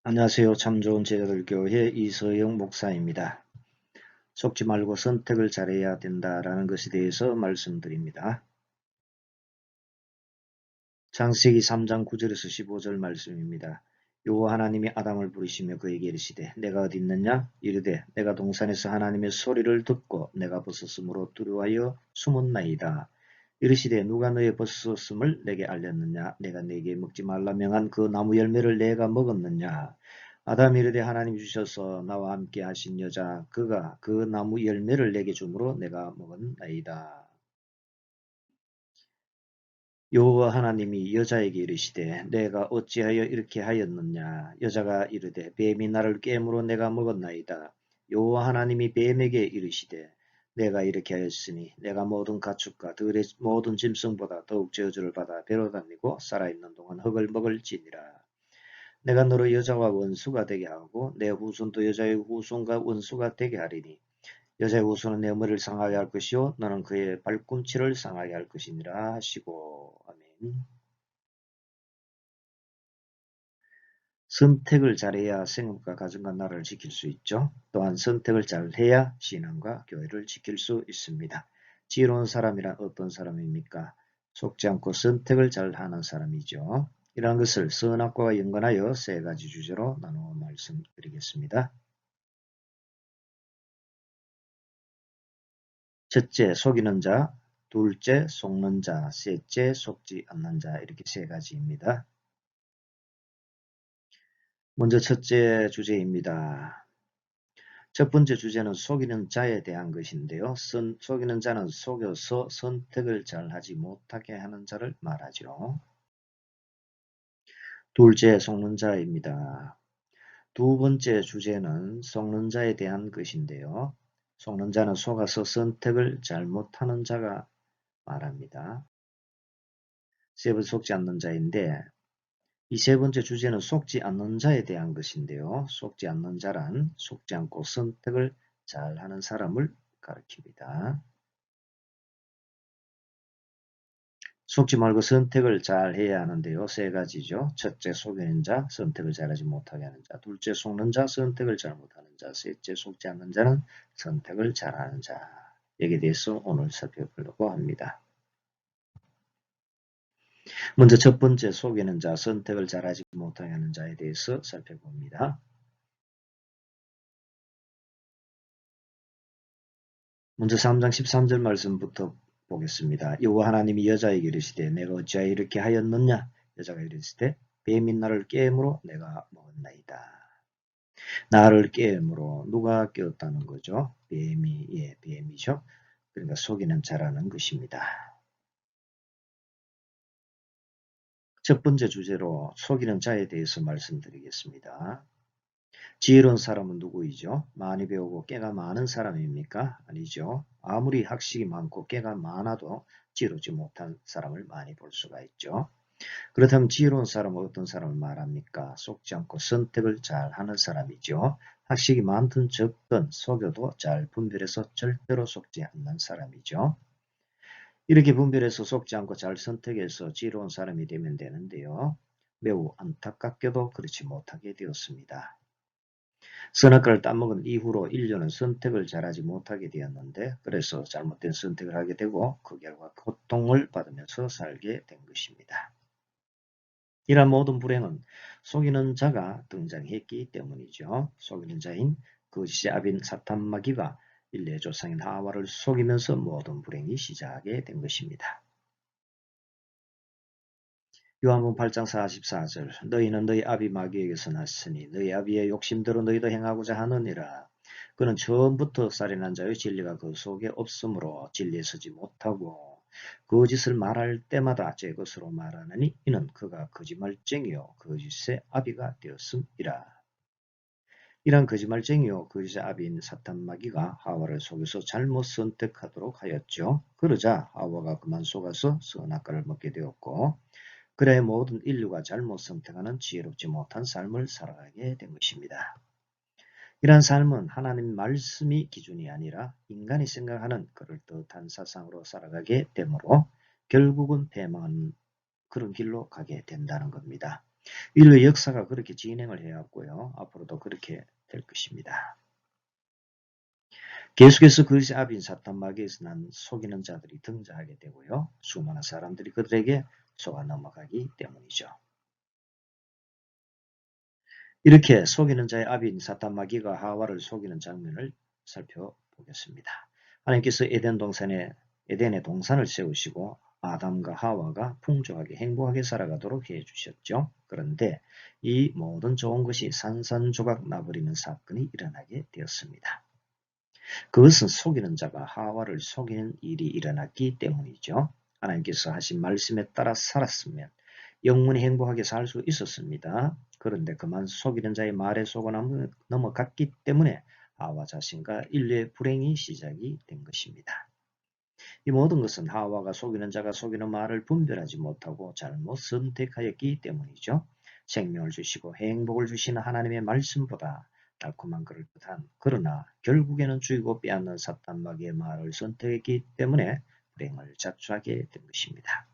안녕하세요. 참 좋은 제자들 교회 이서영 목사입니다. 속지 말고 선택을 잘해야 된다라는 것에 대해서 말씀드립니다. 창세기 3장 9절에서 15절 말씀입니다. 여호와 하나님이 아담을 부르시며 그에게 이르시되 내가 어디 있느냐? 이르되 내가 동산에서 하나님의 소리를 듣고 내가 벗었으므로 두려워하여 숨었나이다. 이르시되 누가 너의 벗었음을 내게 알렸느냐? 내가 네게 먹지 말라 명한 그 나무 열매를 내가 먹었느냐? 아담이 이르되 하나님 주셔서 나와 함께 하신 여자 그가 그 나무 열매를 내게 주므로 내가 먹었나이다. 여호와 하나님이 여자에게 이르시되 내가 어찌하여 이렇게 하였느냐? 여자가 이르되 뱀이 나를 깨므로 내가 먹었나이다. 여호와 하나님이 뱀에게 이르시되 내가 이렇게 하였으니 내가 모든 가축과 들의 모든 짐승보다 더욱 저주를 받아 배로 다니고 살아있는 동안 흙을 먹을지니라. 내가 너로 여자와 원수가 되게 하고 내 후손도 여자의 후손과 원수가 되게 하리니 여자의 후손은 내 머리를 상하게 할 것이요 너는 그의 발꿈치를 상하게 할 것이니라 하시고. 아멘. 선택을 잘해야 생업과 가정과 나라를 지킬 수 있죠. 또한 선택을 잘해야 신앙과 교회를 지킬 수 있습니다. 지혜로운 사람이란 어떤 사람입니까? 속지 않고 선택을 잘하는 사람이죠. 이러한 것을 선악과와 연관하여 세 가지 주제로 나누어 말씀드리겠습니다. 첫째, 속이는 자, 둘째, 속는 자, 셋째, 속지 않는 자, 이렇게 세 가지입니다. 먼저 첫째 주제입니다. 첫 번째 주제는 속이는 자에 대한 것인데요. 속이는 자는 속여서 선택을 잘하지 못하게 하는 자를 말하죠. 둘째, 속는 자입니다. 두 번째 주제는 속는 자에 대한 것인데요. 속는 자는 속아서 선택을 잘못하는 자가 말합니다. 세 번째 속지 않는 자인데 이 세 번째 주제는 속지 않는 자에 대한 것인데요. 속지 않는 자란 속지 않고 선택을 잘하는 사람을 가리킵니다. 속지 말고 선택을 잘해야 하는데요. 세 가지죠. 첫째, 속이는 자, 선택을 잘하지 못하게 하는 자. 둘째, 속는 자, 선택을 잘 못하는 자. 셋째, 속지 않는 자는 선택을 잘하는 자. 여기에 대해서 오늘 살펴보려고 합니다. 먼저 첫 번째, 속이는 자, 선택을 잘하지 못하게 하는 자에 대해서 살펴봅니다. 먼저 3장 13절 말씀부터 보겠습니다. 여호와 하나님이 여자에게 이르시되 내가 어찌하여 이렇게 하였느냐? 여자가 이르시되 뱀이 나를 깨므로 내가 먹었나이다. 나를 깨므로 누가 깨었다는 거죠? 뱀이, 뱀이죠. 그러니까 속이는 자라는 것입니다. 첫 번째 주제로 속이는 자에 대해서 말씀드리겠습니다. 지혜로운 사람은 누구이죠? 많이 배우고 깨가 많은 사람입니까? 아니죠. 아무리 학식이 많고 깨가 많아도 지혜롭지 못한 사람을 많이 볼 수가 있죠. 그렇다면 지혜로운 사람은 어떤 사람을 말합니까? 속지 않고 선택을 잘하는 사람이죠. 학식이 많든 적든 속여도 잘 분별해서 절대로 속지 않는 사람이죠. 이렇게 분별해서 속지 않고 잘 선택해서 지혜로운 사람이 되면 되는데요. 매우 안타깝게도 그렇지 못하게 되었습니다. 선악과를 따먹은 이후로 인류는 선택을 잘하지 못하게 되었는데 그래서 잘못된 선택을 하게 되고 그 결과 고통을 받으면서 살게 된 것입니다. 이러한 모든 불행은 속이는 자가 등장했기 때문이죠. 속이는 자인 거짓의 아빈 사탄 마귀가 인류의 조상인 하와를 속이면서 모든 불행이 시작하게 된 것입니다. 요한복음 8장 44절 너희는 너희 아비 마귀에게서 났으니 너희 아비의 욕심대로 너희도 행하고자 하느니라. 그는 처음부터 살인한 자의 진리가 그 속에 없으므로 진리에 서지 못하고 거짓을 말할 때마다 제 것으로 말하느니 이는 그가 거짓말쟁이요 거짓의 아비가 되었음이라. 이런 거짓말쟁이요 거짓의 아비인 사탄 마귀가 하와를 속여서 잘못 선택하도록 하였죠. 그러자 하와가 그만 속아서 선악과를 먹게 되었고 그래 모든 인류가 잘못 선택하는 지혜롭지 못한 삶을 살아가게 된 것입니다. 이러한 삶은 하나님 말씀이 기준이 아니라 인간이 생각하는 그럴듯한 사상으로 살아가게 되므로 결국은 패망한 그런 길로 가게 된다는 겁니다. 인류 역사가 그렇게 진행을 해왔고요. 앞으로도 그렇게 될 것입니다. 계속해서 그릇이 압인 사탄 마귀에서 난 속이는 자들이 등장하게 되고요. 수많은 사람들이 그들에게 속아 넘어가기 때문이죠. 이렇게 속이는 자의 압인 사탄 마귀가 하와를 속이는 장면을 살펴보겠습니다. 하나님께서 에덴의 동산을 세우시고 아담과 하와가 풍족하게 행복하게 살아가도록 해주셨죠. 그런데 이 모든 좋은 것이 산산조각 나버리는 사건이 일어나게 되었습니다. 그것은 속이는 자가 하와를 속이는 일이 일어났기 때문이죠. 하나님께서 하신 말씀에 따라 살았으면 영원히 행복하게 살 수 있었습니다. 그런데 그만 속이는 자의 말에 속아 넘어갔기 때문에 하와 자신과 인류의 불행이 시작이 된 것입니다. 이 모든 것은 하와가 속이는 자가 속이는 말을 분별하지 못하고 잘못 선택하였기 때문이죠. 생명을 주시고 행복을 주시는 하나님의 말씀보다 달콤한 그럴듯한 그러나 결국에는 죽이고 빼앗는 사탄 마귀의 말을 선택했기 때문에 불행을 자초하게 된 것입니다.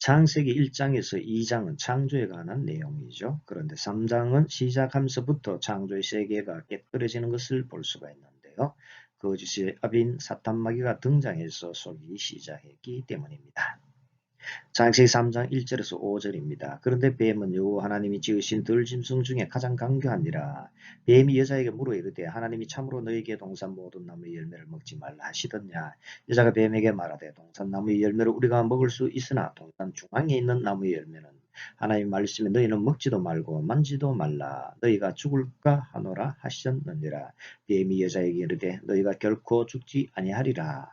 창세기 1장에서 2장은 창조에 관한 내용이죠. 그런데 3장은 시작하면서부터 창조의 세계가 깨뜨려지는 것을 볼 수가 있는데요. 거짓의 압인 사탄 마귀가 등장해서 속이기 시작했기 때문입니다. 창세기 3장 1절에서 5절입니다. 그런데 뱀은 여호와 하나님이 지으신 들짐승 중에 가장 강교하니라. 뱀이 여자에게 물어 이르되 하나님이 참으로 너에게 동산 모든 나무의 열매를 먹지 말라 하시더냐. 여자가 뱀에게 말하되 동산 나무의 열매를 우리가 먹을 수 있으나 동산 중앙에 있는 나무의 열매는 하나님 말씀에 너희는 먹지도 말고 만지도 말라. 너희가 죽을까 하노라 하셨느니라. 뱀이 여자에게 이르되 너희가 결코 죽지 아니하리라.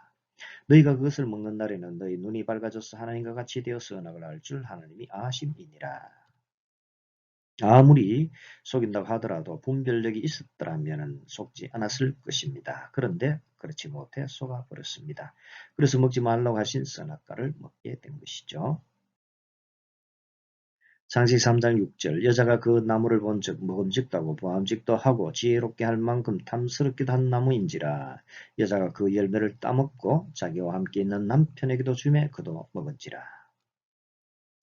너희가 그것을 먹는 날에는 너희 눈이 밝아져서 하나님과 같이 되어 선악을 알 줄 하나님이 아심이니라. 아무리 속인다고 하더라도 분별력이 있었더라면 속지 않았을 것입니다. 그런데 그렇지 못해 속아버렸습니다. 그래서 먹지 말라고 하신 선악과를 먹게 된 것이죠. 창세기 3장 6절 여자가 그 나무를 본즉 먹음직도하고 보암직도 하고 지혜롭게 할 만큼 탐스럽기도 한 나무인지라. 여자가 그 열매를 따먹고 자기와 함께 있는 남편에게도 주매 그도 먹은지라.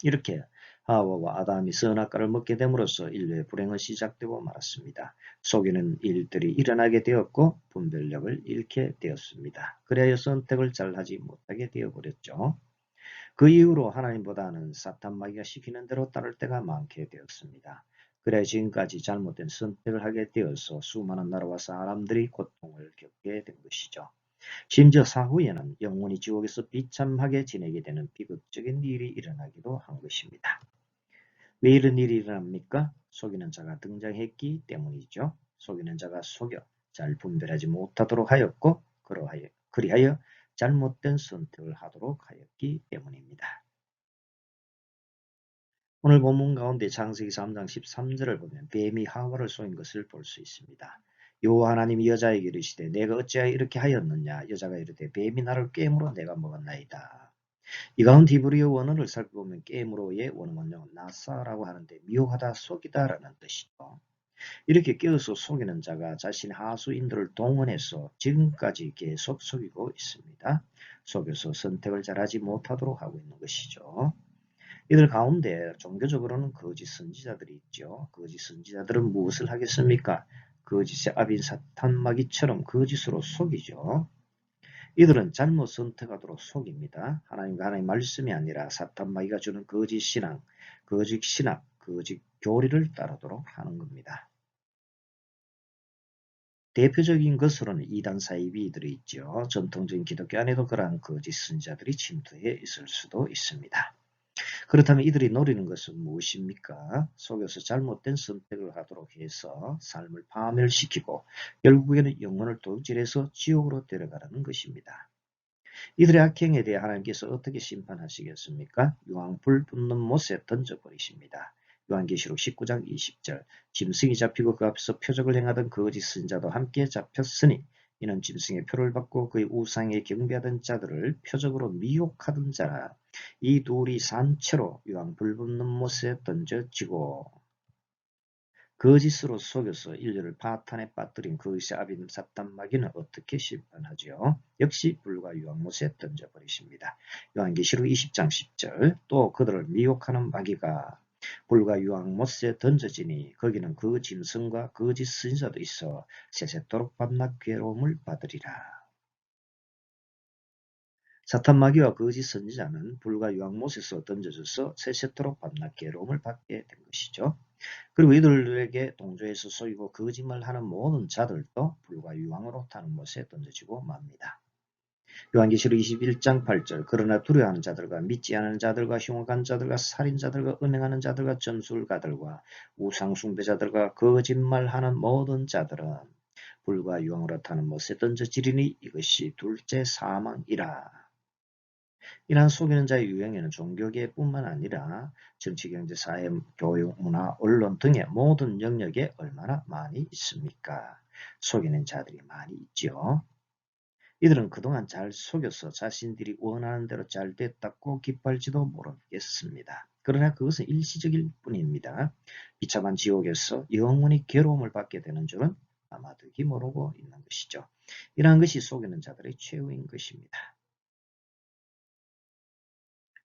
이렇게 하와와 아담이 선악과를 먹게 됨으로써 인류의 불행은 시작되고 말았습니다. 속이는 일들이 일어나게 되었고 분별력을 잃게 되었습니다. 그래야 선택을 잘하지 못하게 되어버렸죠. 그 이후로 하나님보다는 사탄 마귀가 시키는 대로 따를 때가 많게 되었습니다. 그래 지금까지 잘못된 선택을 하게 되어서 수많은 나라와 사람들이 고통을 겪게 된 것이죠. 심지어 사후에는 영원히 지옥에서 비참하게 지내게 되는 비극적인 일이 일어나기도 한 것입니다. 왜 이런 일이 일어납니까? 속이는 자가 등장했기 때문이죠. 속이는 자가 속여 잘 분별하지 못하도록 하였고 그리하여 잘못된 선택을 하도록 하였기 때문입니다. 오늘 본문 가운데 창세기 3장 13절을 보면 뱀이 하와를 속인 것을 볼 수 있습니다. 여호와 하나님이 여자에게 이르시되 내가 어찌하여 이렇게 하였느냐. 여자가 이르되 뱀이 나를 꾀므로 내가 먹었나이다. 이 가운데 히브리어 원어를 살펴보면 꾀므로의 원어는요 나사라고 하는데 미혹하다 속이다라는 뜻이죠. 이렇게 깨어서 속이는 자가 자신의 하수인들을 동원해서 지금까지 계속 속이고 있습니다. 속여서 선택을 잘하지 못하도록 하고 있는 것이죠. 이들 가운데 종교적으로는 거짓 선지자들이 있죠. 거짓 선지자들은 무엇을 하겠습니까? 거짓의 압인 사탄 마귀처럼 거짓으로 속이죠. 이들은 잘못 선택하도록 속입니다. 하나님과 하나님의 말씀이 아니라 사탄 마귀가 주는 거짓 신앙, 거짓 신학, 거짓 교리를 따르도록 하는 겁니다. 대표적인 것으로는 이단 사이비들이 있죠. 전통적인 기독교 안에도 그러한 거짓 선지자들이 침투해 있을 수도 있습니다. 그렇다면 이들이 노리는 것은 무엇입니까? 속여서 잘못된 선택을 하도록 해서 삶을 파멸시키고 결국에는 영혼을 도질해서 지옥으로 데려가라는 것입니다. 이들의 악행에 대해 하나님께서 어떻게 심판하시겠습니까? 유황불 붙는 못에 던져버리십니다. 요한계시록 19장 20절 짐승이 잡히고 그 앞에서 표적을 행하던 거짓 선자도 함께 잡혔으니 이는 짐승의 표를 받고 그의 우상에 경배하던 자들을 표적으로 미혹하던 자라. 이 둘이 산채로 유황불 붙는 못에 던져지고 거짓으로 속여서 인류를 파탄에 빠뜨린 거짓의 아빈 사탄 마귀는 어떻게 심판하지요? 역시 불과 유황못에 던져버리십니다. 요한계시록 20장 10절 또 그들을 미혹하는 마귀가 불과 유황못에 던져지니 거기는 그 짐승과 거짓 선지자도 있어 세세토록 밤낮 괴로움을 받으리라. 사탄 마귀와 거짓 선지자는 불과 유황못에서 던져져서 세세토록 밤낮 괴로움을 받게 된 것이죠. 그리고 이들에게 동조해서 속이고 거짓말하는 모든 자들도 불과 유황으로 타는 못에 던져지고 맙니다. 요한계시록 21장 8절 그러나 두려워하는 자들과 믿지 않는 자들과 흉악한 자들과 살인자들과 음행하는 자들과 점술가들과 우상숭배자들과 거짓말하는 모든 자들은 불과 유황으로 타는 못에 던져지리니 이것이 둘째 사망이라. 이러한 속이는 자의 유형에는 종교계뿐만 아니라 정치, 경제, 사회, 교육, 문화, 언론 등의 모든 영역에 얼마나 많이 있습니까? 속이는 자들이 많이 있죠. 이들은 그동안 잘 속여서 자신들이 원하는 대로 잘 됐다고 기뻐할지도 모르겠습니다. 그러나 그것은 일시적일 뿐입니다. 비참한 지옥에서 영원히 괴로움을 받게 되는 줄은 아마도 모르고 있는 것이죠. 이러한 것이 속이는 자들의 최후인 것입니다.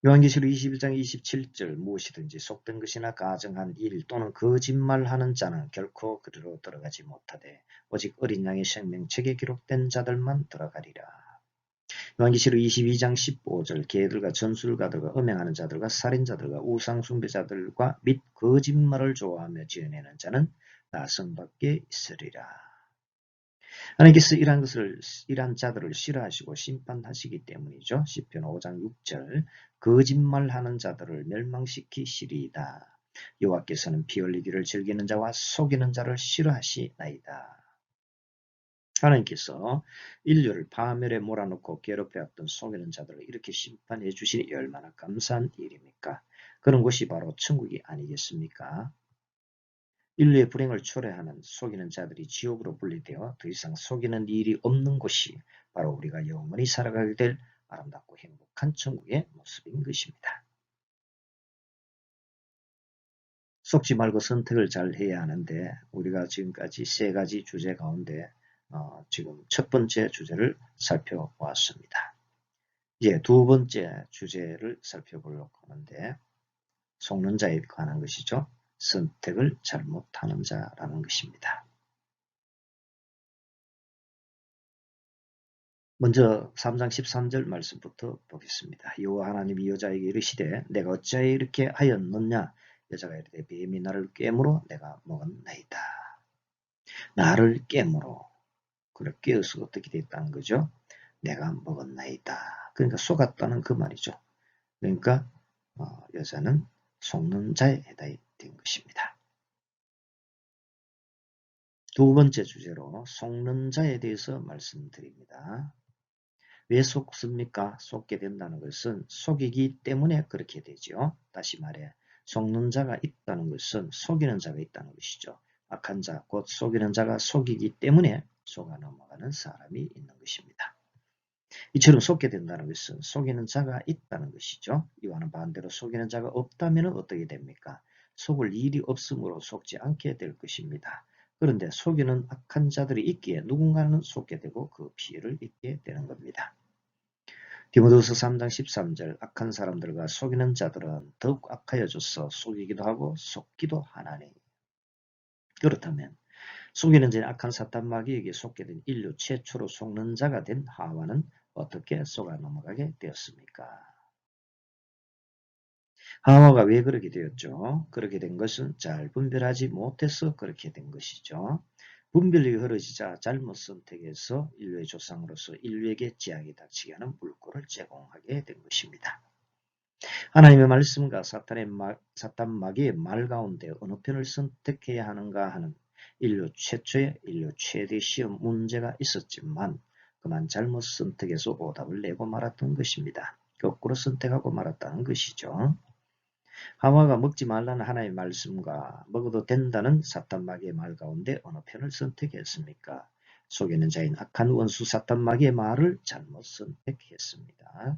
요한계시록 21장 27절 무엇이든지 속된 것이나 가정한 일 또는 거짓말하는 자는 결코 그리로 들어가지 못하되 오직 어린 양의 생명책에 기록된 자들만 들어가리라. 요한계시록 22장 15절 개들과 전술가들과 음행하는 자들과 살인자들과 우상숭배자들과 및 거짓말을 좋아하며 지어내는 자는 나성밖에 있으리라. 하나님께서 이러한 자들을 싫어하시고 심판하시기 때문이죠. 시편 5장 6절 거짓말하는 자들을 멸망시키시리이다. 여호와께서는 피 흘리기를 즐기는 자와 속이는 자를 싫어하시나이다. 하나님께서 인류를 파멸에 몰아넣고 괴롭혀왔던 속이는 자들을 이렇게 심판해 주시니 얼마나 감사한 일입니까? 그런 곳이 바로 천국이 아니겠습니까? 인류의 불행을 초래하는 속이는 자들이 지옥으로 분리되어 더 이상 속이는 일이 없는 곳이 바로 우리가 영원히 살아가게 될 아름답고 행복한 천국의 모습인 것입니다. 속지 말고 선택을 잘 해야 하는데 우리가 지금까지 세 가지 주제 가운데 지금 첫 번째 주제를 살펴보았습니다. 이제 두 번째 주제를 살펴보려고 하는데 속는 자에 관한 것이죠. 선택을 잘못하는 자라는 것입니다. 먼저 3장 13절 말씀부터 보겠습니다. 여호와 하나님이 여자에게 이르시되 내가 어찌하여 이렇게 하였느냐 여자가 이르되 뱀이 나를 깨물어 내가 먹었나이다. 나를 깨물어 그래 깨어서 어떻게 됐다는 거죠? 내가 먹었나이다. 그러니까 속았다는 그 말이죠. 그러니까 여자는 속는 자에 해당이 된 것입니다. 두 번째 주제로 속는 자에 대해서 말씀드립니다. 왜 속습니까? 속게 된다는 것은 속이기 때문에 그렇게 되죠. 다시 말해 속는 자가 있다는 것은 속이는 자가 있다는 것이죠. 악한 자, 곧 속이는 자가 속이기 때문에 속아 넘어가는 사람이 있는 것입니다. 이처럼 속게 된다는 것은 속이는 자가 있다는 것이죠. 이와는 반대로 속이는 자가 없다면 어떻게 됩니까? 속을 일이 없으므로 속지 않게 될 것입니다. 그런데 속이는 악한 자들이 있기에 누군가는 속게 되고 그 피해를 입게 되는 겁니다. 디모데후서 3장 13절 악한 사람들과 속이는 자들은 더욱 악하여져서 속이기도 하고 속기도 하나니. 그렇다면 속이는 자인 악한 사탄 마귀에게 속게 된 인류 최초로 속는 자가 된 하와는 어떻게 속아 넘어가게 되었습니까? 하와가 왜 그렇게 되었죠? 그렇게 된 것은 잘 분별하지 못해서 그렇게 된 것이죠. 분별력이 흐려지자 잘못 선택해서 인류의 조상으로서 인류에게 재앙이 닥치게 하는 물꼬를 제공하게 된 것입니다. 하나님의 말씀과 사탄 마귀의 말 가운데 어느 편을 선택해야 하는가 하는 인류 최초의 인류 최대 시험 문제가 있었지만 그만 잘못 선택해서 오답을 내고 말았던 것입니다. 거꾸로 선택하고 말았다는 것이죠. 하와가 먹지 말라는 하나님의 말씀과 먹어도 된다는 사탄 마귀의 말 가운데 어느 편을 선택했습니까? 속이는 자인 악한 원수 사탄 마귀의 말을 잘못 선택했습니다.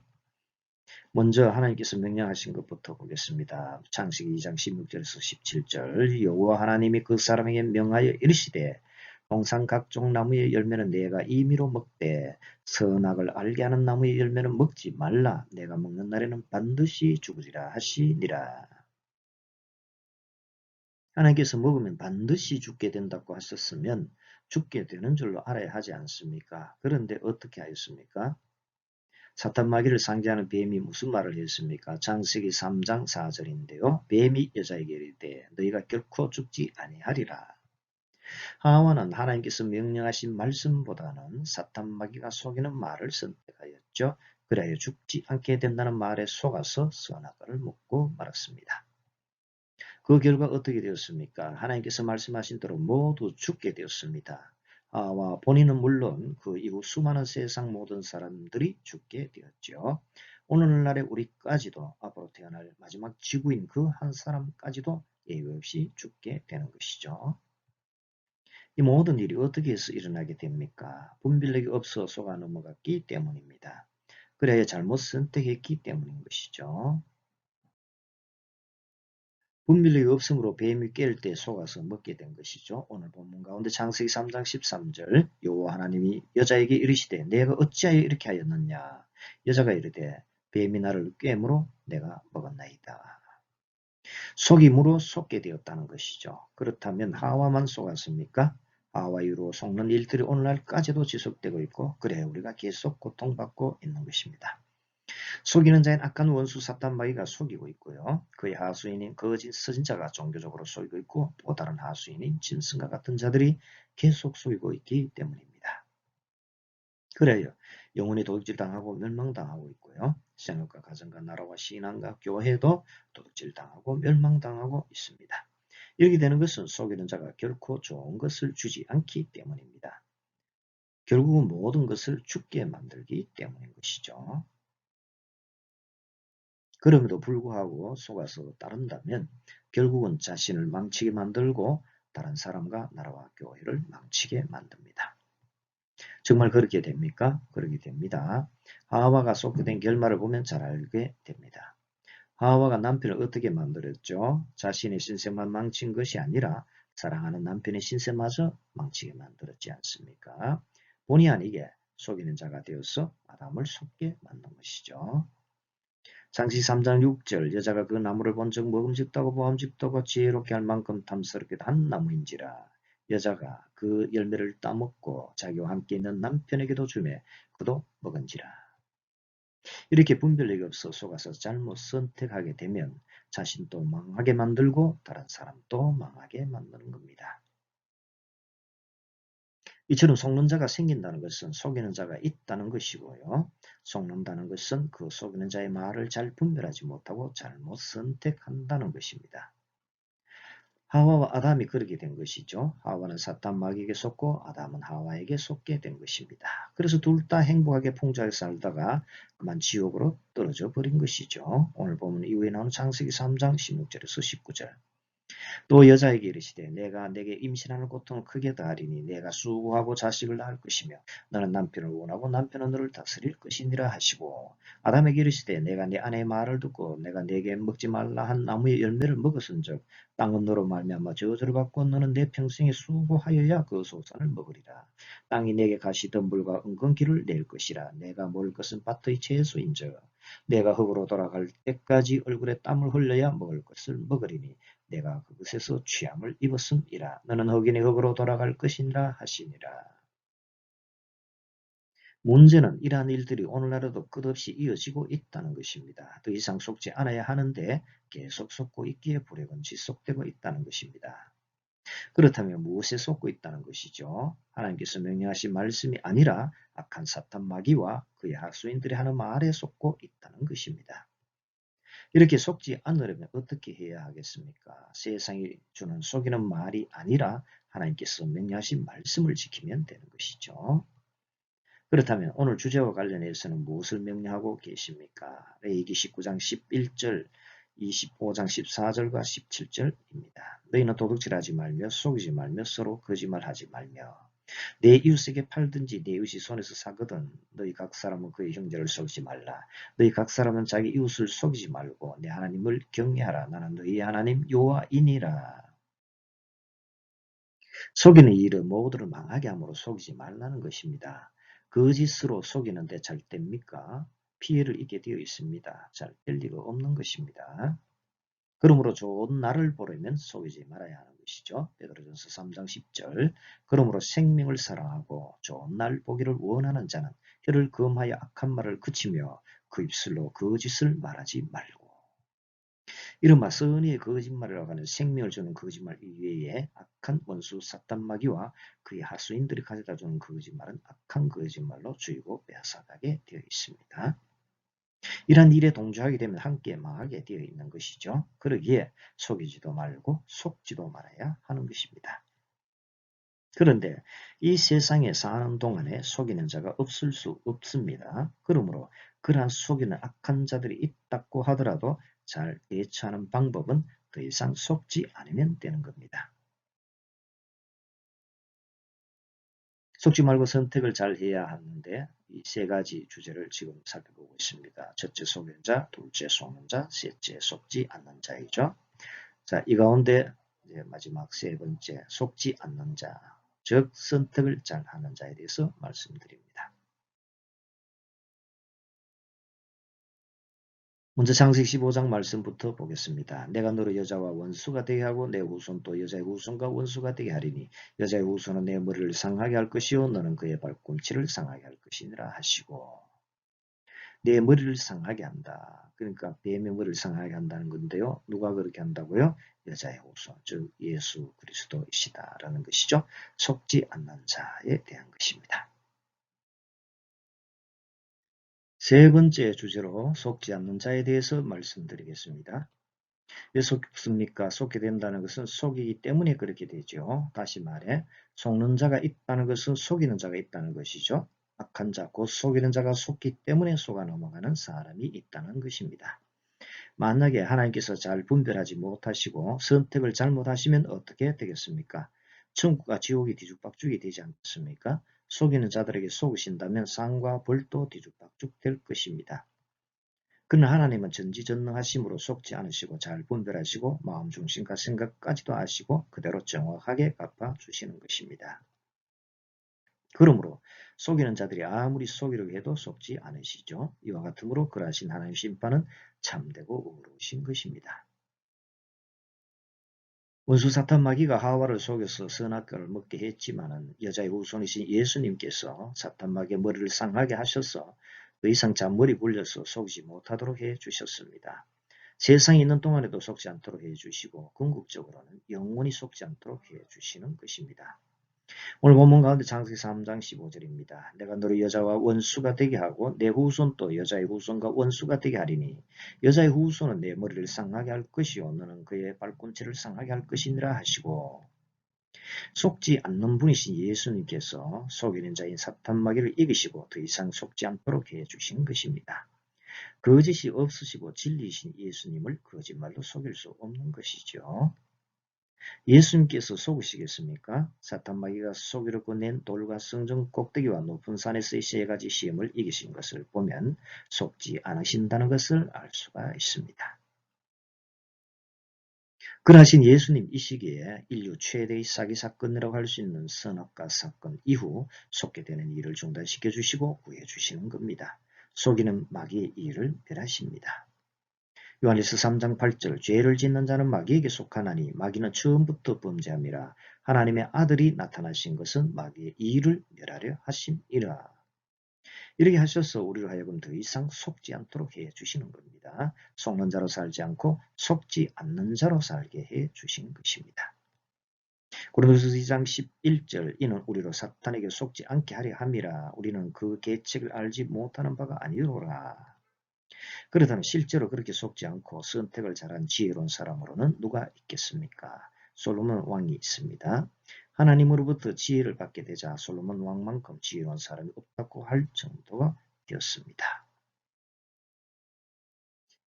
먼저 하나님께서 명령하신 것부터 보겠습니다. 창세기 2장 16절에서 17절 여호와 하나님이 그 사람에게 명하여 이르시되 동산 각종 나무의 열매는 내가 임의로 먹되 선악을 알게 하는 나무의 열매는 먹지 말라. 내가 먹는 날에는 반드시 죽으리라 하시니라. 하나님께서 먹으면 반드시 죽게 된다고 하셨으면 죽게 되는 줄로 알아야 하지 않습니까? 그런데 어떻게 하였습니까? 사탄 마귀를 상징하는 뱀이 무슨 말을 했습니까? 창세기 3장 4절인데요. 뱀이 여자에게 이르되 너희가 결코 죽지 아니하리라. 하와는 하나님께서 명령하신 말씀보다는 사탄 마귀가 속이는 말을 선택하였죠. 그래야 죽지 않게 된다는 말에 속아서 선악과를 먹고 말았습니다. 그 결과 어떻게 되었습니까? 하나님께서 말씀하신 대로 모두 죽게 되었습니다. 하와 본인은 물론 그 이후 수많은 세상 모든 사람들이 죽게 되었죠. 오늘날의 우리까지도 앞으로 태어날 마지막 지구인 그 한 사람까지도 예외 없이 죽게 되는 것이죠. 이 모든 일이 어떻게 해서 일어나게 됩니까? 분별력이 없어 속아 넘어갔기 때문입니다. 그래야 잘못 선택했기 때문인 것이죠. 분별력이 없으므로 뱀이 깰 때 속아서 먹게 된 것이죠. 오늘 본문 가운데 창세기 3장 13절 여호와 하나님이 여자에게 이르시되 내가 어찌하여 이렇게 하였느냐. 여자가 이르되 뱀이 나를 꿰므로 내가 먹었나이다. 속임으로 속게 되었다는 것이죠. 그렇다면 하와만 속았습니까? 하와 이후로 속는 일들이 오늘날까지도 지속되고 있고 그래 우리가 계속 고통받고 있는 것입니다. 속이는 자인 악한 원수 사탄 마귀가 속이고 있고요. 그의 하수인인 거짓 선지자가 종교적으로 속이고 있고 또 다른 하수인인 짐승과 같은 자들이 계속 속이고 있기 때문입니다. 그래요. 영혼이 도둑질당하고 멸망당하고 있고요. 생업과 가정과 나라와 신앙과 교회도 도둑질당하고 멸망당하고 있습니다. 이렇게 되는 것은 속이는 자가 결코 좋은 것을 주지 않기 때문입니다. 결국은 모든 것을 죽게 만들기 때문인 것이죠. 그럼에도 불구하고 속아서 따른다면 결국은 자신을 망치게 만들고 다른 사람과 나라와 교회를 망치게 만듭니다. 정말 그렇게 됩니까? 그렇게 됩니다. 하와가 속게 된 결말을 보면 잘 알게 됩니다. 하와가 남편을 어떻게 만들었죠? 자신의 신세만 망친 것이 아니라 사랑하는 남편의 신세마저 망치게 만들었지 않습니까? 본의 아니게 속이는 자가 되어서 아담을 속게 만든 것이죠. 창세기 3장 6절 여자가 그 나무를 본즉 먹음직도하고 보암직도하고 지혜롭게 할 만큼 탐스럽게도 한 나무인지라. 여자가 그 열매를 따먹고 자기와 함께 있는 남편에게도 주매 그도 먹은지라. 이렇게 분별력이 없어 속아서 잘못 선택하게 되면 자신도 망하게 만들고 다른 사람도 망하게 만드는 겁니다. 이처럼 속는 자가 생긴다는 것은 속이는 자가 있다는 것이고요. 속는다는 것은 그 속이는 자의 말을 잘 분별하지 못하고 잘못 선택한다는 것입니다. 하와와 아담이 그렇게 된 것이죠. 하와는 사탄 마귀에게 속고 아담은 하와에게 속게 된 것입니다. 그래서 둘 다 행복하게 풍족하게 살다가 그만 지옥으로 떨어져 버린 것이죠. 오늘 보면 이후에 나오는 창세기 3장 16절에서 19절. 또 여자에게 이르시되 내가 내게 임신하는 고통을 크게 다하리니 내가 수고하고 자식을 낳을 것이며 너는 남편을 원하고 남편은 너를 다스릴 것이니라 하시고 아담에게 이르시되 내가 네 아내의 말을 듣고 내가 네게 먹지 말라 한 나무의 열매를 먹었은즉 땅은 너로 말미암아 저주를 받고 너는 내 평생에 수고하여야 그 소산을 먹으리라. 땅이 내게 가시덤불과 은근기를 낼 것이라. 내가 먹을 것은 밭의 채소인즉 내가 흙으로 돌아갈 때까지 얼굴에 땀을 흘려야 먹을 것을 먹으리니 내가 그것에서 취함을 입었음이라. 너는 흑인이 흑으로 돌아갈 것이니라 하시니라. 문제는 이러한 일들이 오늘날에도 끝없이 이어지고 있다는 것입니다. 더 이상 속지 않아야 하는데 계속 속고 있기에 불행은 지속되고 있다는 것입니다. 그렇다면 무엇에 속고 있다는 것이죠? 하나님께서 명령하신 말씀이 아니라 악한 사탄 마귀와 그의 하수인들이 하는 말에 속고 있다는 것입니다. 이렇게 속지 않으려면 어떻게 해야 하겠습니까? 세상이 주는 속이는 말이 아니라 하나님께서 명령하신 말씀을 지키면 되는 것이죠. 그렇다면 오늘 주제와 관련해서는 무엇을 명령하고 계십니까? 레위기 19장 11절, 25장 14절과 17절입니다. 너희는 도둑질하지 말며 속이지 말며 서로 거짓말하지 말며 내 이웃에게 팔든지 내 이웃이 손에서 사거든 너희 각 사람은 그의 형제를 속이지 말라. 너희 각 사람은 자기 이웃을 속이지 말고 내 하나님을 경외하라. 나는 너희 하나님 여호와이니라. 속이는 일은 모두를 망하게 함으로 속이지 말라는 것입니다. 거짓으로 속이는데 잘 됩니까? 피해를 입게 되어 있습니다. 잘 될 리가 없는 것입니다. 그러므로 좋은 날을 보려면 속이지 말아야 하는 것이죠. 베드로전서 3장 10절. 그러므로 생명을 사랑하고 좋은 날 보기를 원하는 자는 혀를 금하여 악한 말을 그치며 그 입술로 거짓을 말하지 말고. 이른바 선의의 거짓말이라고 하는 생명을 주는 거짓말 이외에 악한 원수 사탄마귀와 그의 하수인들이 가져다주는 거짓말은 악한 거짓말로 죽이고 빼앗아가게 되어 있습니다. 이러한 일에 동조하게 되면 함께 망하게 되어 있는 것이죠. 그러기에 속이지도 말고 속지도 말아야 하는 것입니다. 그런데 이 세상에 사는 동안에 속이는 자가 없을 수 없습니다. 그러므로 그러한 속이는 악한 자들이 있다고 하더라도 잘 대처하는 방법은 더 이상 속지 않으면 되는 겁니다. 속지 말고 선택을 잘 해야 하는데 이 세 가지 주제를 지금 살펴보고 있습니다. 첫째 속이는 자, 둘째 속는 자, 셋째 속지 않는 자이죠. 자, 이 가운데 이제 마지막 세 번째 속지 않는 자, 즉 선택을 잘 하는 자에 대해서 말씀드립니다. 먼저 창세기 15장 말씀부터 보겠습니다. 내가 너를 여자와 원수가 되게 하고 내 후손 또 여자의 후손과 원수가 되게 하리니 여자의 후손은 내 머리를 상하게 할 것이요 너는 그의 발꿈치를 상하게 할 것이니라 하시고 내 머리를 상하게 한다. 그러니까 뱀의 머리를 상하게 한다는 건데요. 누가 그렇게 한다고요? 여자의 후손, 즉 예수 그리스도이시다라는 것이죠. 속지 않는 자에 대한 것입니다. 세 번째 주제로 속지 않는 자에 대해서 말씀드리겠습니다. 왜 속습니까? 속게 된다는 것은 속이기 때문에 그렇게 되죠. 다시 말해 속는 자가 있다는 것은 속이는 자가 있다는 것이죠. 악한 자, 곧 속이는 자가 속기 때문에 속아 넘어가는 사람이 있다는 것입니다. 만약에 하나님께서 잘 분별하지 못하시고 선택을 잘못하시면 어떻게 되겠습니까? 천국과 지옥이 뒤죽박죽이 되지 않겠습니까? 속이는 자들에게 속으신다면 상과 벌도 뒤죽박죽 될 것입니다. 그러나 하나님은 전지전능하심으로 속지 않으시고 잘 분별하시고 마음 중심과 생각까지도 아시고 그대로 정확하게 갚아주시는 것입니다. 그러므로 속이는 자들이 아무리 속이려고 해도 속지 않으시죠. 이와 같으므로 그러하신 하나님 심판은 참되고 의로우신 것입니다. 원수 사탄 마귀가 하와를 속여서 선악과를 먹게 했지만은 여자의 후손이신 예수님께서 사탄 마귀의 머리를 상하게 하셔서 더 이상 잔머리 굴려서 속이지 못하도록 해 주셨습니다. 세상에 있는 동안에도 속지 않도록 해 주시고 궁극적으로는 영원히 속지 않도록 해 주시는 것입니다. 오늘 본문 가운데 창세기 3장 15절입니다. 내가 너를 여자와 원수가 되게 하고 내 후손도 여자의 후손과 원수가 되게 하리니 여자의 후손은 내 머리를 상하게 할 것이요 너는 그의 발꿈치를 상하게 할 것이니라 하시고 속지 않는 분이신 예수님께서 속이는 자인 사탄 마귀를 이기시고 더 이상 속지 않도록 해주신 것입니다. 거짓이 없으시고 진리이신 예수님을 거짓말로 속일 수 없는 것이죠. 예수님께서 속으시겠습니까? 사탄 마귀가 속이려고 낸 돌과 성전 꼭대기와 높은 산에서의 세 가지 시험을 이기신 것을 보면 속지 않으신다는 것을 알 수가 있습니다. 그러하신 예수님 이 시기에 인류 최대의 사기 사건이라고 할 수 있는 선악과 사건 이후 속게 되는 일을 중단시켜 주시고 구해 주시는 겁니다. 속이는 마귀의 일을 멸하십니다. 요한일서 3장 8절 죄를 짓는 자는 마귀에게 속하나니 마귀는 처음부터 범죄함이라 하나님의 아들이 나타나신 것은 마귀의 일을 멸하려 하심이라. 이렇게 하셔서 우리로 하여금 더 이상 속지 않도록 해 주시는 겁니다. 속는 자로 살지 않고 속지 않는 자로 살게 해 주신 것입니다. 고린도서 2장 11절 이는 우리로 사탄에게 속지 않게 하려 함이라 우리는 그 계책을 알지 못하는 바가 아니로라. 그렇다면 실제로 그렇게 속지 않고 선택을 잘한 지혜로운 사람으로는 누가 있겠습니까? 솔로몬 왕이 있습니다. 하나님으로부터 지혜를 받게 되자 솔로몬 왕만큼 지혜로운 사람이 없다고 할 정도가 되었습니다.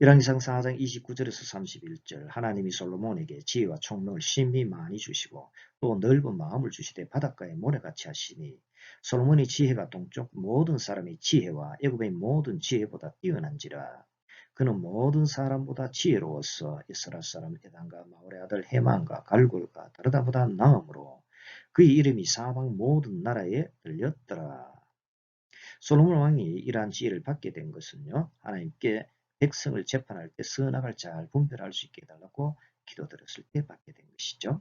열왕기상 4장 29절에서 31절 하나님이 솔로몬에게 지혜와 총명을 심히 많이 주시고 또 넓은 마음을 주시되 바닷가에 모래같이 하시니 솔로몬의 지혜가 동쪽 모든 사람의 지혜와 애굽의 모든 지혜보다 뛰어난지라. 그는 모든 사람보다 지혜로워서 이스라엘 사람 에단과 마올의 아들 헤만과 갈골과 다르다보다 나음으로 그의 이름이 사방 모든 나라에 들렸더라. 솔로몬 왕이 이러한 지혜를 받게 된 것은요, 하나님께 백성을 재판할 때 선악을 잘 분별할 수 있게 해달라고 기도드렸을 때 받게 된 것이죠.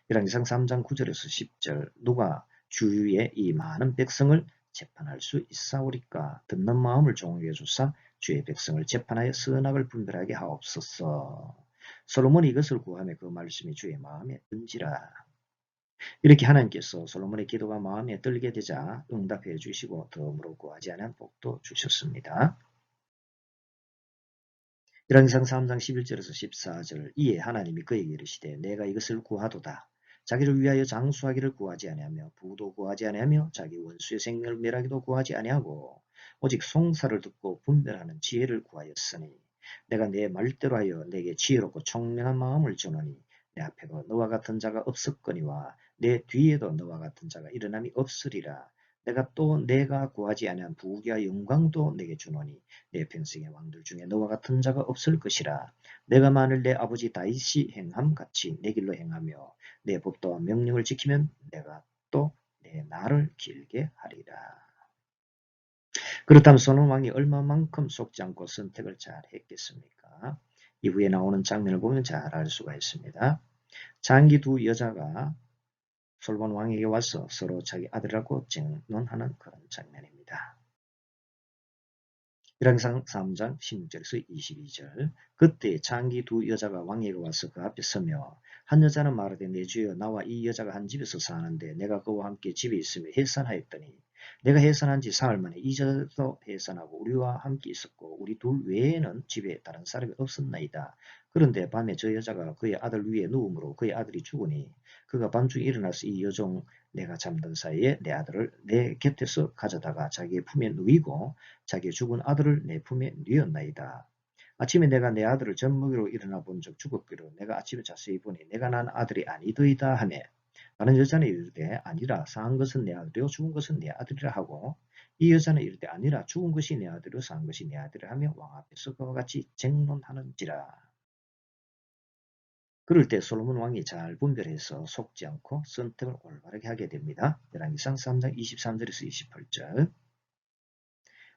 열왕기상 3장 9절에서 10절 누가 주위에 이 많은 백성을 재판할 수 있사오리까 듣는 마음을 종에게 주사 주의 백성을 재판하여 선악을 분별하게 하옵소서. 솔로몬이 이것을 구하며 그 말씀이 주의 마음에 든지라. 이렇게 하나님께서 솔로몬의 기도가 마음에 들게 되자 응답해 주시고 덤으로 구하지 않은 복도 주셨습니다. 열왕기상 3장 11절에서 14절 이에 하나님이 그에게 이르시되 내가 이것을 구하도다. 자기를 위하여 장수하기를 구하지 아니하며 부도 구하지 아니하며 자기 원수의 생명을 멸하기도 구하지 아니하고 오직 송사를 듣고 분별하는 지혜를 구하였으니 내가 내 말대로 하여 내게 지혜롭고 총명한 마음을 주노니 내 앞에도 너와 같은 자가 없었거니와 내 뒤에도 너와 같은 자가 일어남이 없으리라. 내가 또 내가 구하지 아니한 부귀와 영광도 내게 주노니 내 평생의 왕들 중에 너와 같은 자가 없을 것이라. 내가 만일 내 아버지 다윗이 행함 같이 내 길로 행하며 내 법도와 명령을 지키면 내가 또 내 날을 길게 하리라. 그렇다면 솔로몬 왕이 얼마만큼 속지 않고 선택을 잘 했겠습니까? 이후에 나오는 장면을 보면 잘 알 수가 있습니다. 장기 두 여자가 솔로몬 왕에게 와서 서로 자기 아들이라고 쟁론하는 그런 장면입니다. 열왕기상 3장 16절에서 22절 그때 장기 두 여자가 왕에게 와서 그 앞에 서며 한 여자는 말하되 내 주여 나와 이 여자가 한 집에서 사는데 내가 그와 함께 집에 있으며 해산하였더니 내가 해산한 지 사흘 만에 이 여자도 해산하고 우리와 함께 있었고 우리 둘 외에는 집에 다른 사람이 없었나이다. 그런데 밤에 저 여자가 그의 아들 위에 누움으로 그의 아들이 죽으니 그가 밤중에 일어나서 이 여종 내가 잠든 사이에 내 아들을 내 곁에서 가져다가 자기의 품에 누이고 자기의 죽은 아들을 내 품에 누였나이다. 아침에 내가 내 아들을 젖먹이로 일어나 본 적 죽었기로 내가 아침에 자세히 보니 내가 난 아들이 아니더이다 하며 다른 여자는 이르되 아니라 산 것은 내 아들이요 죽은 것은 내 아들이라 하고 이 여자는 이르되 아니라 죽은 것이 내 아들이요 산 것이 내 아들이라 하며 왕 앞에서 그와 같이 쟁론하는지라. 그럴 때 솔로몬 왕이 잘 분별해서 속지 않고 선택을 올바르게 하게 됩니다. 열왕기상 3장 23절에서 28절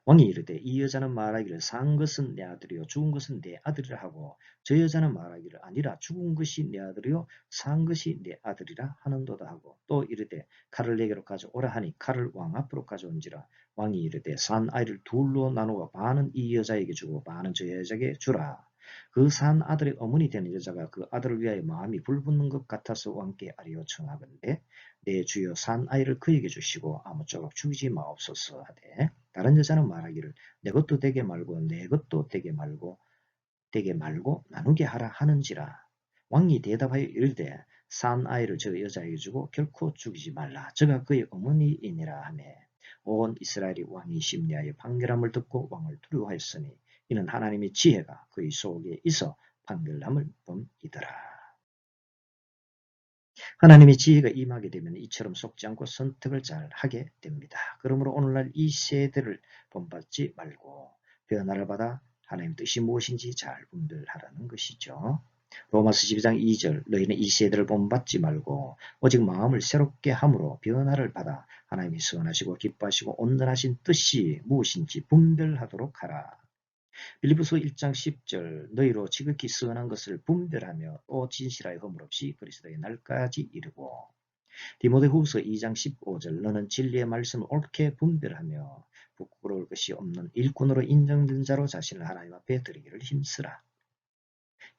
왕이 이르되 이 여자는 말하기를 산 것은 내 아들이요 죽은 것은 내 아들이라 하고 저 여자는 말하기를 아니라 죽은 것이 내 아들이요 산 것이 내 아들이라 하는도다 하고 또 이르되 칼을 내게로 가져오라 하니 칼을 왕 앞으로 가져온지라. 왕이 이르되 산 아이를 둘로 나누어 반은 이 여자에게 주고 반은 저 여자에게 주라. 그 산 아들의 어머니 되는 여자가 그 아들을 위하여 마음이 불붙는 것 같아서 왕께 아뢰어 청하건대 내 주여 산 아이를 그에게 주시고 아무쪼록 죽이지 마옵소서 하되 다른 여자는 말하기를 내 것도 되게 말고 내 것도 되게 말고 나누게 하라 하는지라. 왕이 대답하여 이르되 산 아이를 저 여자에게 주고 결코 죽이지 말라. 저가 그의 어머니이니라 하며 온 이스라엘이 왕이 심리하여 판결함을 듣고 왕을 두려워하였으니 이는 하나님의 지혜가 그의 속에 있어 판결함을 범이더라. 하나님의 지혜가 임하게 되면 이처럼 속지 않고 선택을 잘 하게 됩니다. 그러므로 오늘날 이 세대를 본받지 말고 변화를 받아 하나님의 뜻이 무엇인지 잘 분별하라는 것이죠. 로마서 12장 2절 너희는 이 세대를 본받지 말고 오직 마음을 새롭게 함으로 변화를 받아 하나님이 선하시고 기뻐하시고 온전하신 뜻이 무엇인지 분별하도록 하라. 빌립보서 1장 10절 너희로 지극히 선한 것을 분별하며 또 진실하여 허물없이 그리스도의 날까지 이르고 디모데후서 2장 15절 너는 진리의 말씀을 옳게 분별하며 부끄러울 것이 없는 일꾼으로 인정된 자로 자신을 하나님 앞에 드리기를 힘쓰라.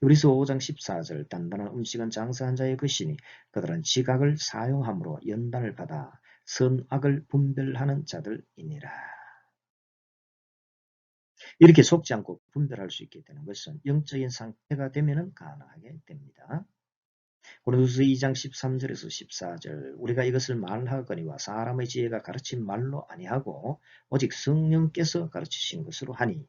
요리서 5장 14절 단단한 음식은 장사한 자의 것이니 그들은 지각을 사용함으로 연단을 받아 선악을 분별하는 자들이니라. 이렇게 속지 않고 분별할 수 있게 되는 것은 영적인 상태가 되면 가능하게 됩니다. 고린도서 2장 13절에서 14절 우리가 이것을 말하거니와 사람의 지혜가 가르친 말로 아니하고 오직 성령께서 가르치신 것으로 하니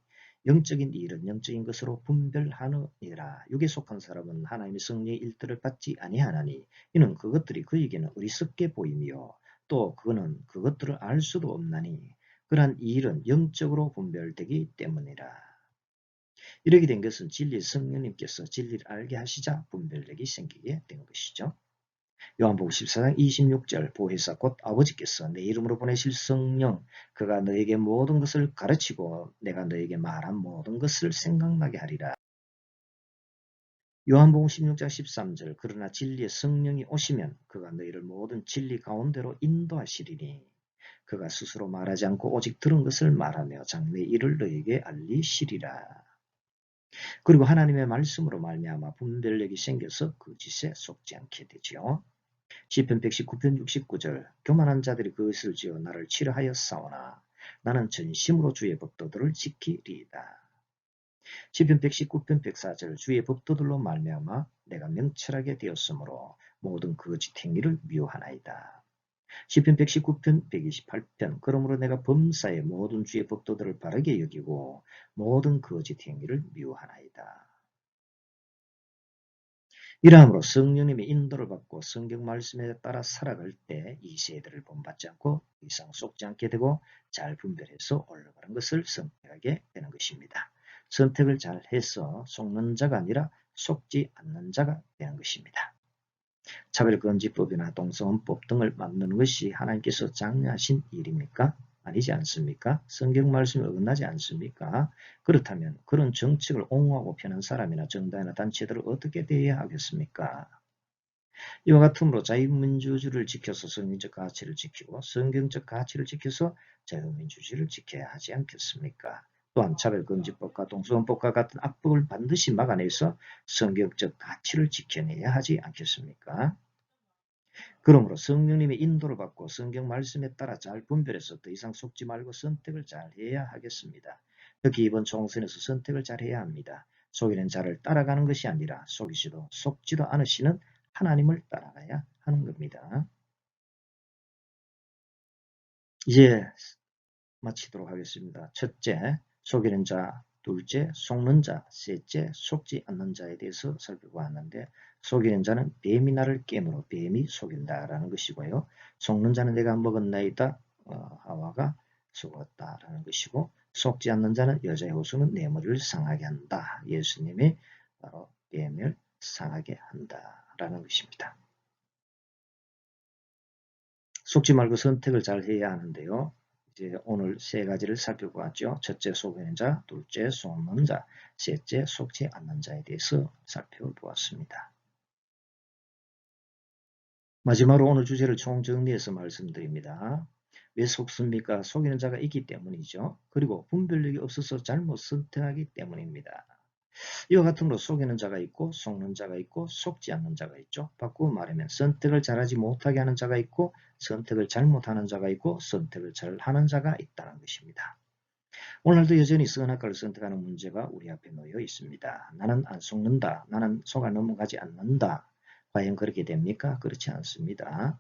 영적인 일은 영적인 것으로 분별하느니라. 육에 속한 사람은 하나님의 성령의 일들을 받지 아니하나니 이는 그것들이 그에게는 어리석게 보이며 또 그는 그것들을 알 수도 없나니 그러한 일은 영적으로 분별되기 때문이라. 이렇게 된 것은 진리의 성령님께서 진리를 알게 하시자 분별력이 생기게 된 것이죠. 요한복음 14장 26절 보혜사 곧 아버지께서 내 이름으로 보내실 성령 그가 너에게 모든 것을 가르치고 내가 너에게 말한 모든 것을 생각나게 하리라. 요한복음 16장 13절 그러나 진리의 성령이 오시면 그가 너희를 모든 진리 가운데로 인도하시리니 그가 스스로 말하지 않고 오직 들은 것을 말하며 장래 일을 너에게 알리시리라. 그리고 하나님의 말씀으로 말미암아 분별력이 생겨서 그 짓에 속지 않게 되죠. 시편 119편 69절 교만한 자들이 그것을 지어 나를 치료하여 싸우나 나는 전심으로 주의 법도들을 지키리이다. 시편 119편 104절 주의 법도들로 말미암아 내가 명철하게 되었으므로 모든 거짓 행위를 미워하나이다. 시편 119편 128편 그러므로 내가 범사의 모든 주의 법도들을 바르게 여기고 모든 거짓 행위를 미워하나이다. 이러함으로 성령님의 인도를 받고 성경 말씀에 따라 살아갈 때 이 세대를 본받지 않고 이상 속지 않게 되고 잘 분별해서 올라가는 것을 선택하게 되는 것입니다. 선택을 잘 해서 속는 자가 아니라 속지 않는 자가 되는 것입니다. 차별금지법이나 동성혼법 등을 만드는 것이 하나님께서 장려하신 일입니까? 아니지 않습니까? 성경 말씀이 어긋나지 않습니까? 그렇다면 그런 정책을 옹호하고 펴는 사람이나 정당이나 단체들을 어떻게 대해야 하겠습니까? 이와 같으므로 자유민주주의를 지켜서 성경적 가치를 지키고 성경적 가치를 지켜서 자유민주주의를 지켜야 하지 않겠습니까? 또한 차별금지법과 동성혼법과 같은 악법을 반드시 막아내서 성경적 가치를 지켜내야 하지 않겠습니까? 그러므로 성령님의 인도를 받고 성경 말씀에 따라 잘 분별해서 더 이상 속지 말고 선택을 잘 해야 하겠습니다. 특히 이번 총선에서 선택을 잘 해야 합니다. 속이는 자를 따라가는 것이 아니라 속이지도 속지도 않으시는 하나님을 따라가야 하는 겁니다. 이제 마치도록 하겠습니다. 첫째, 속이는 자, 둘째, 속는 자, 셋째, 속지 않는 자에 대해서 살펴보았는데 속이는 자는 뱀이 나를 깨물어 뱀이 속인다라는 것이고요. 속는 자는 내가 먹었나이다 하와가 속았다라는 것이고 속지 않는 자는 여자의 호수는 내 머리를 상하게 한다. 예수님이 바로 뱀을 상하게 한다라는 것입니다. 속지 말고 선택을 잘 해야 하는데요. 이제 오늘 세 가지를 살펴보았죠. 첫째, 속이는 자, 둘째, 속는 자, 셋째, 속지 않는 자에 대해서 살펴보았습니다. 마지막으로 오늘 주제를 총정리해서 말씀드립니다. 왜 속습니까? 속이는 자가 있기 때문이죠. 그리고 분별력이 없어서 잘못 선택하기 때문입니다. 이와 같으므로 속이는 자가 있고 속는 자가 있고 속지 않는 자가 있죠. 바꾸어 말하면 선택을 잘하지 못하게 하는 자가 있고 선택을 잘못하는 자가 있고 선택을 잘하는 자가 있다는 것입니다. 오늘도 여전히 선악과를 선택하는 문제가 우리 앞에 놓여 있습니다. 나는 안 속는다. 나는 속아 넘어가지 않는다. 과연 그렇게 됩니까? 그렇지 않습니다.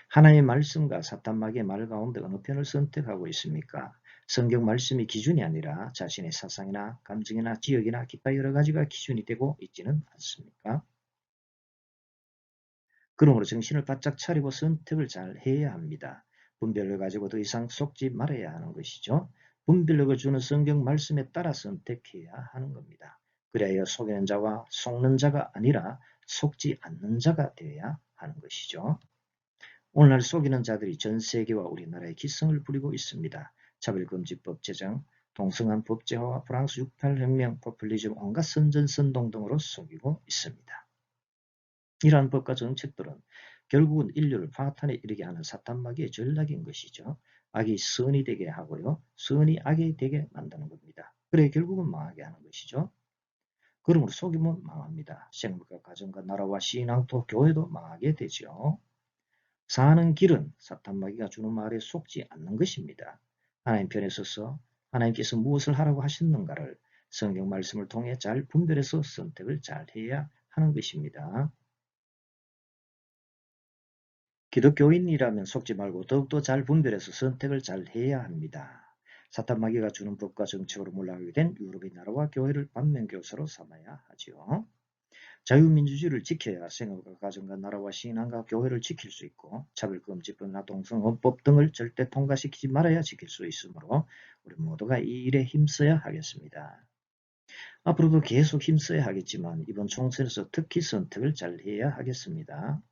하나님의 말씀과 사탄 마귀의 말 가운데 어느 편을 선택하고 있습니까? 성경 말씀이 기준이 아니라 자신의 사상이나 감정이나 지역이나 기타 여러 가지가 기준이 되고 있지는 않습니까? 그러므로 정신을 바짝 차리고 선택을 잘 해야 합니다. 분별을 가지고 더 이상 속지 말아야 하는 것이죠. 분별력을 주는 성경 말씀에 따라 선택해야 하는 겁니다. 그래야 속이는 자와 속는 자가 아니라 속지 않는 자가 되어야 하는 것이죠. 오늘날 속이는 자들이 전 세계와 우리나라에 기승을 부리고 있습니다. 차별금지법 제정, 동성한 법제화와 프랑스 68혁명, 포퓰리즘, 온갖 선전선동 등으로 속이고 있습니다. 이러한 법과 정책들은 결국은 인류를 파탄에 이르게 하는 사탄마귀의 전략인 것이죠. 악이 선이 되게 하고요. 선이 악이 되게 만드는 겁니다. 그래 결국은 망하게 하는 것이죠. 그러므로 속이면 망합니다. 생물과 가정과 나라와 신앙 또 교회도 망하게 되죠. 사는 길은 사탄마귀가 주는 말에 속지 않는 것입니다. 하나님 편에 서서 하나님께서 무엇을 하라고 하셨는가를 성경 말씀을 통해 잘 분별해서 선택을 잘 해야 하는 것입니다. 기독교인이라면 속지 말고 더욱더 잘 분별해서 선택을 잘 해야 합니다. 사탄 마귀가 주는 법과 정책으로 몰락하게 된 유럽의 나라와 교회를 반면교사로 삼아야 하지요. 자유민주주의를 지켜야 생업과 가정과 나라와 신앙과 교회를 지킬 수 있고 차별금지법, 동성헌법 등을 절대 통과시키지 말아야 지킬 수 있으므로 우리 모두가 이 일에 힘써야 하겠습니다. 앞으로도 계속 힘써야 하겠지만 이번 총선에서 특히 선택을 잘 해야 하겠습니다.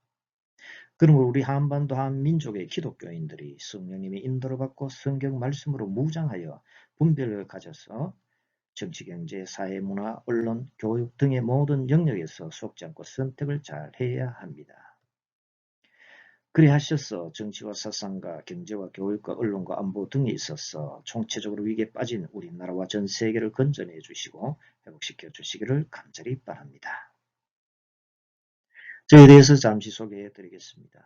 그러므로 우리 한반도 한민족의 기독교인들이 성령님의 인도를 받고 성경 말씀으로 무장하여 분별을 가져서 정치, 경제, 사회, 문화, 언론, 교육 등의 모든 영역에서 속지 않고 선택을 잘 해야 합니다. 그리 하셔서 정치와 사상과 경제와 교육과 언론과 안보 등에 있어서 총체적으로 위기에 빠진 우리나라와 전 세계를 건져내 주시고 회복시켜 주시기를 간절히 바랍니다. 저에 대해서 잠시 소개해 드리겠습니다.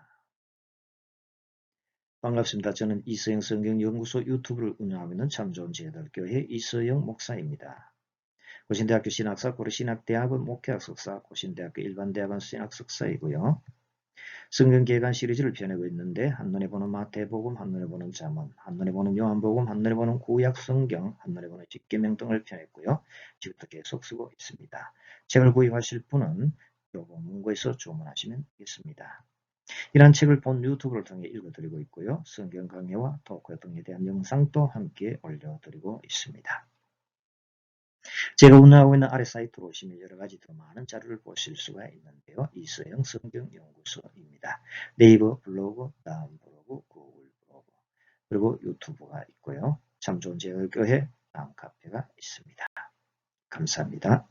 반갑습니다. 저는 이서영 성경연구소 유튜브를 운영하고 있는 참 좋은 제자교회 이서영 목사입니다. 고신대학교 신학사, 고려신학대학원 목회학 석사, 고신대학교 일반대학원 신학 석사이고요. 성경개관 시리즈를 펴내고 있는데 한눈에 보는 마태복음, 한눈에 보는 잠언, 한눈에 보는 요한복음, 한눈에 보는 구약성경, 한눈에 보는 십계명 등을 펴냈고요. 지금부터 계속 쓰고 있습니다. 책을 구입하실 분은 요거 문구에서 주문하시면 되겠습니다. 이러한 책을 본 유튜브를 통해 읽어드리고 있고요. 성경 강해와 토크 등에 대한 영상도 함께 올려드리고 있습니다. 제가 운영하고 있는 아래 사이트로 오시면 여러가지 더 많은 자료를 보실 수가 있는데요. 이서영 성경연구소입니다. 네이버 블로그, 다음 블로그, 구글 블로그, 그리고 유튜브가 있고요. 참 좋은 제일교회 다음 카페가 있습니다. 감사합니다.